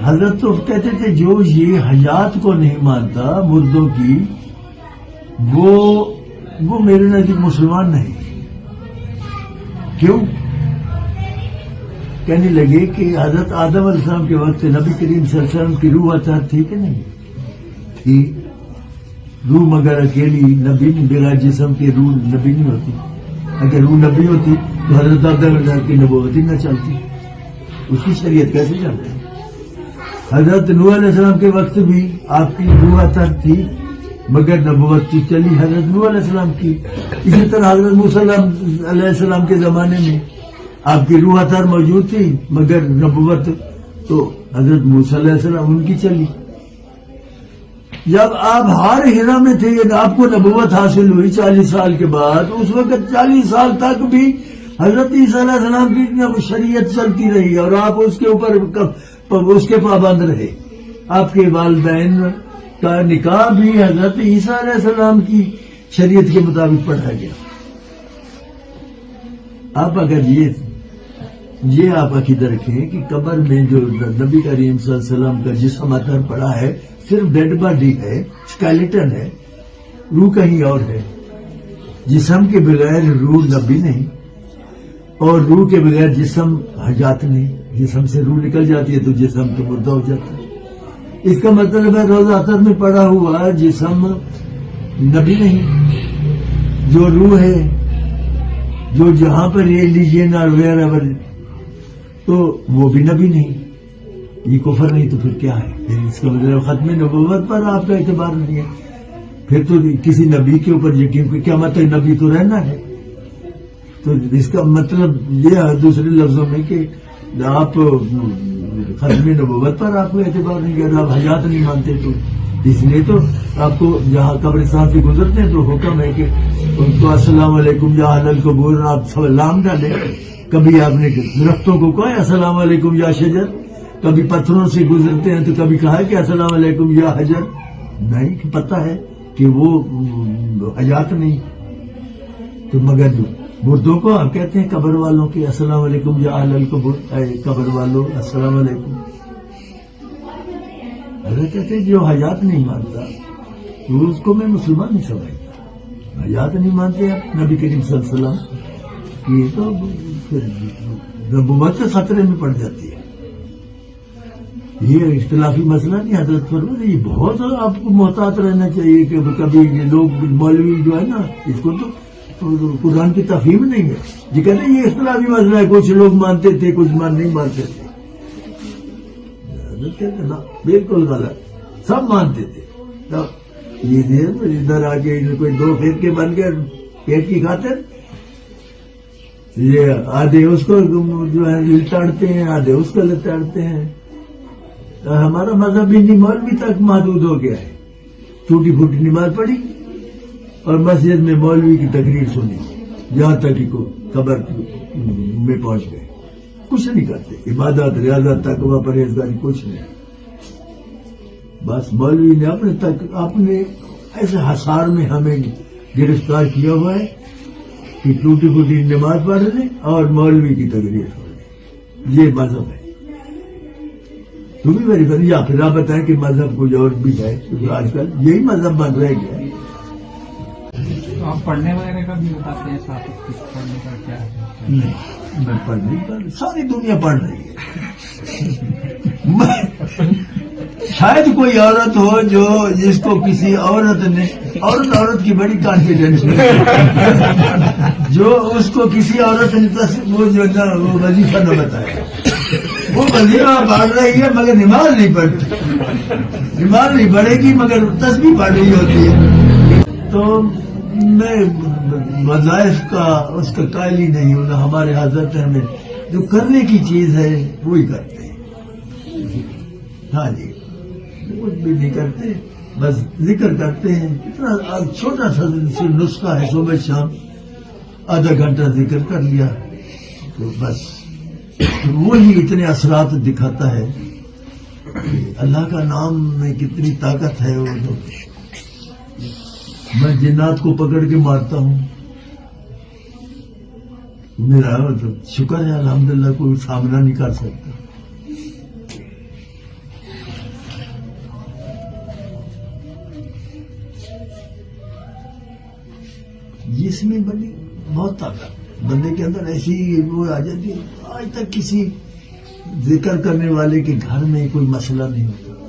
حضرت تو کہتے تھے جو یہ حیات کو نہیں مانتا مردوں کی وہ میرے نزدیک مسلمان نہیں. کیوں؟ کہنے لگے کہ حضرت آدم علیہ السلام کے وقت نبی کریم صلی اللہ علیہ وسلم کی روح اطہر تھی کہ نہیں تھی؟ روح مگر اکیلی نبی بغیر جسم کے روح نبی نہیں ہوتی. اگر روح نبی ہوتی تو حضرت آدم علیہ السلام کی نبوت ہی نہ چلتی. اس کی شریعت کیسے چلتی؟ حضرت نوح علیہ السلام کے وقت بھی آپ کی روح اطہر تھی مگر نبوت تو چلی حضرت نوح علیہ السلام کی. اسی طرح حضرت موسیٰ علیہ السلام کے زمانے میں آپ کی روح اطہر موجود تھی مگر نبوت تو حضرت موسیٰ علیہ السلام ان کی چلی. جب آپ ہار ہرا میں تھے آپ کو نبوت حاصل ہوئی 40 سال کے بعد، اس وقت 40 سال تک بھی حضرت عیسیٰ علیہ السلام کی شریعت چلتی رہی اور آپ اس کے اوپر اس کے پابند رہے. آپ کے والدین کا نکاح بھی حضرت عیسیٰ علیہ السلام کی شریعت کے مطابق پڑھا گیا. آپ اگر یہ آپ عقیدہ رکھیں کہ قبر میں جو نبی کریم صلی اللہ علیہ وسلم کا جسم اطہر پڑا ہے صرف ڈیڈ باڈی ہے، اسکیلیٹن ہے، روح کہیں اور ہے. جسم کے بغیر روح نبی نہیں اور روح کے بغیر جسم حیات نہیں. جسم سے روح نکل جاتی ہے تو جسم تو مردہ ہو جاتا ہے. اس کا مطلب ہے روضہ اطہر میں پڑا ہوا جسم نبی نہیں. جو روح ہے جو جہاں پر یہ لیجین اور وغیرہ تو وہ بھی نبی نہیں. یہ کفر نہیں تو پھر کیا ہے؟ اس کا مطلب ختم نبوت پر آپ کا اعتبار نہیں ہے. پھر تو کسی نبی کے اوپر یقین کیا مطلب نبی تو رہنا ہے. تو اس کا مطلب یہ ہے دوسرے لفظوں میں کہ آپ ختم نبوت پر آپ کو اعتبار نہیں کر رہا، آپ حیات نہیں مانتے. تو اس لیے تو آپ کو جہاں قبرستان سے گزرتے ہیں تو حکم ہے کہ ان کو السلام علیکم یا اہل القبور آپ سلام ڈالیں. کبھی آپ نے درختوں کو کہا السلام علیکم یا شجر، کبھی پتھروں سے گزرتے ہیں تو کبھی کہا کہ السلام علیکم یا حجر. نہیں، پتہ ہے کہ وہ حیات نہیں. تو مگر مردوں کو آپ کہتے ہیں قبر والوں کے السلام علیکم یا اہل القبور، قبر والوں السلام علیکم. حضرت کہتے ہیں جو حیات نہیں مانتا تو اس کو میں مسلمان نہیں سمجھتا. حیات نہیں مانتے آپ نبی کریم صلی اللہ علیہ وسلم، یہ تو پھر نبوت سے خطرے میں پڑ جاتی ہے. یہ اختلافی مسئلہ نہیں. حضرت فرماتے یہ بہت آپ کو محتاط رہنا چاہیے کہ کبھی یہ لوگ مولوی جو ہے نا اس کو تو قرآن کی تفہیم نہیں ہے. یہ کہتے ہیں یہ اختلافی مسئلہ ہے، کچھ لوگ مانتے تھے کچھ نہیں مانتے تھے. حضرت کہتے ہیں نا بالکل غلط، سب مانتے تھے. یہ ادھر آ کے کوئی دو فرقے بن گئے پیٹ کی خاطر. یہ آدھے اس کو جو ہے لتاڑتے ہیں، آدھے اس کو لتاڑتے ہیں. ہمارا مذہب ہندی مولوی تک محدود ہو گیا ہے. ٹوٹی پھوٹی نماز پڑھی اور مسجد میں مولوی کی تقریر سنی، جہاں تک کہ قبر میں پہنچ گئے. کچھ نہیں کرتے، عبادت ریاضت تقویٰ پرہیزگاری کچھ نہیں. بس مولوی نے اپنے ایسے حصار میں ہمیں گرفتار کیا ہوا ہے کہ ٹوٹی پھوٹی نماز پڑھ لیں اور مولوی کی تقریر سن لیں. یہ مذہب ہے. تمہیں میری بنی یا پھر آپ بتائیں کہ مذہب کوئی اور بھی ہے، کیونکہ آج کل یہی مذہب بن رہ گیا ہے. آپ پڑھنے وغیرہ کا بھی بتاتے ہیں ساتھ پڑھنے کا کیا ہے؟ نہیں، میں پڑھ نہیں پڑھ، ساری دنیا پڑھ رہی ہے. شاید کوئی عورت ہو جو جس کو کسی عورت نے عورت کی بڑی کانفیڈینس ہے جو اس کو کسی عورت نے وہ جو نا وہ وظیفہ نہ بتایا. وہ وظیفہ پڑھ رہی ہے مگر نماز نہیں پڑھتی. نماز نہیں پڑھے گی مگر تسبیح پڑھ رہی ہوتی ہے. تو میں وظائف کا اس کا قائل ہی نہیں ہوں. ہمارے حضرت ہمیں جو کرنے کی چیز ہے وہی کرتے ہیں. ہاں جی، کچھ بھی نہیں کرتے، بس ذکر کرتے ہیں. اتنا چھوٹا سا نسخہ ہے، صبح شام آدھا گھنٹہ ذکر کر لیا تو بس وہی اتنے اثرات دکھاتا ہے. اللہ کا نام میں کتنی طاقت ہے. وہ تو میں جنات کو پکڑ کے مارتا ہوں. میرا شکر ہے الحمدللہ کوئی سامنا نہیں کر سکتا. اس میں بڑی بہت طاقت بندے کے اندر ایسی وہ آ جاتی ہے. آج تک کسی ذکر کرنے والے کے گھر میں کوئی مسئلہ نہیں ہوتا.